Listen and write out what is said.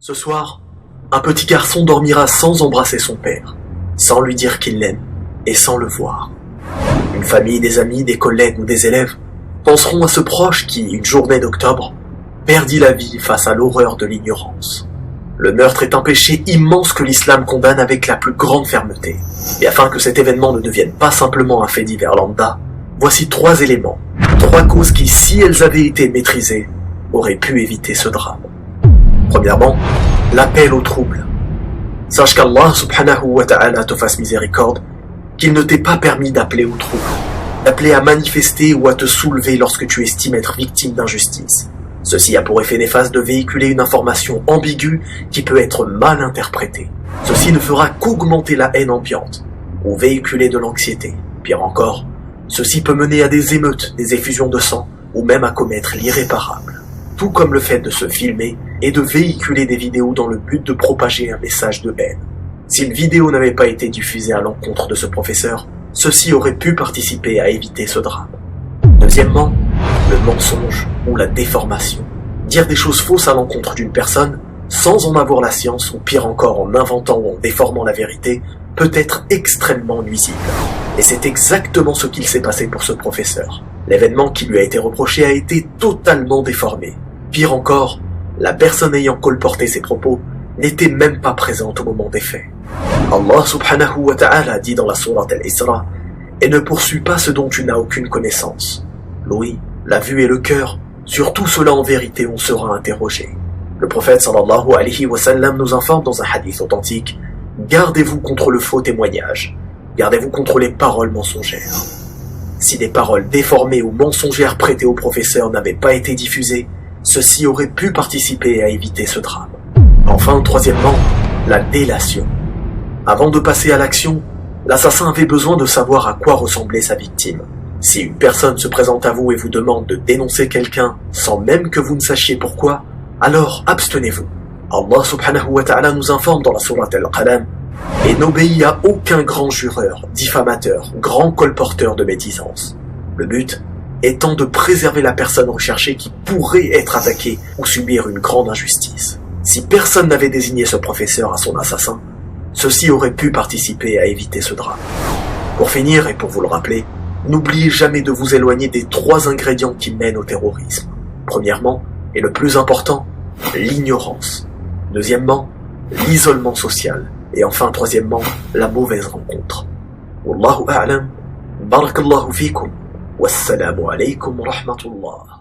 Ce soir, un petit garçon dormira sans embrasser son père, sans lui dire qu'il l'aime et sans le voir. Une famille, des amis, des collègues ou des élèves penseront à ce proche qui, une journée d'octobre, perdit la vie face à l'horreur de l'ignorance. Le meurtre est un péché immense que l'islam condamne avec la plus grande fermeté. Et afin que cet événement ne devienne pas simplement un fait divers lambda, voici 3 éléments, 3 causes qui, si elles avaient été maîtrisées, auraient pu éviter ce drame. Premièrement, l'appel au trouble. Sache qu'Allah subhanahu wa ta'ala te fasse miséricorde, qu'il ne t'ait pas permis d'appeler au trouble, d'appeler à manifester ou à te soulever lorsque tu estimes être victime d'injustice. Ceci a pour effet néfaste de véhiculer une information ambiguë qui peut être mal interprétée. Ceci ne fera qu'augmenter la haine ambiante, ou véhiculer de l'anxiété. Pire encore, ceci peut mener à des émeutes, des effusions de sang, ou même à commettre l'irréparable. Tout comme le fait de se filmer et de véhiculer des vidéos dans le but de propager un message de haine. Si une vidéo n'avait pas été diffusée à l'encontre de ce professeur, ceci aurait pu participer à éviter ce drame. Deuxièmement, le mensonge ou la déformation. Dire des choses fausses à l'encontre d'une personne, sans en avoir la science, ou pire encore en inventant ou en déformant la vérité, peut être extrêmement nuisible. Et c'est exactement ce qu'il s'est passé pour ce professeur. L'événement qui lui a été reproché a été totalement déformé. Pire encore, la personne ayant colporté ses propos n'était même pas présente au moment des faits. Allah subhanahu wa ta'ala dit dans la sourate Al-Isra « Et ne poursuis pas ce dont tu n'as aucune connaissance. L'ouïe, la vue et le cœur, sur tout cela en vérité on sera interrogé. » Le prophète sallallahu alayhi wa sallam nous informe dans un hadith authentique « Gardez-vous contre le faux témoignage, gardez-vous contre les paroles mensongères. » Si des paroles déformées ou mensongères prêtées au professeur n'avaient pas été diffusées, ceci aurait pu participer à éviter ce drame. Enfin, troisièmement, la délation. Avant de passer à l'action, l'assassin avait besoin de savoir à quoi ressemblait sa victime. Si une personne se présente à vous et vous demande de dénoncer quelqu'un sans même que vous ne sachiez pourquoi, alors abstenez-vous. Allah subhanahu wa ta'ala nous informe dans la sourate Al-Qalam « Et n'obéis à aucun grand jureur, diffamateur, grand colporteur de médisance. » Le but étant de préserver la personne recherchée qui pourrait être attaquée ou subir une grande injustice. Si personne n'avait désigné ce professeur à son assassin, ceci aurait pu participer à éviter ce drame. Pour finir, et pour vous le rappeler, n'oubliez jamais de vous éloigner des 3 ingrédients qui mènent au terrorisme. Premièrement, et le plus important, l'ignorance. Deuxièmement, l'isolement social. Et enfin, troisièmement, la mauvaise rencontre. Wallahu a'lam, barakallahu fikum, wassalamu alaykum wa rahmatullah.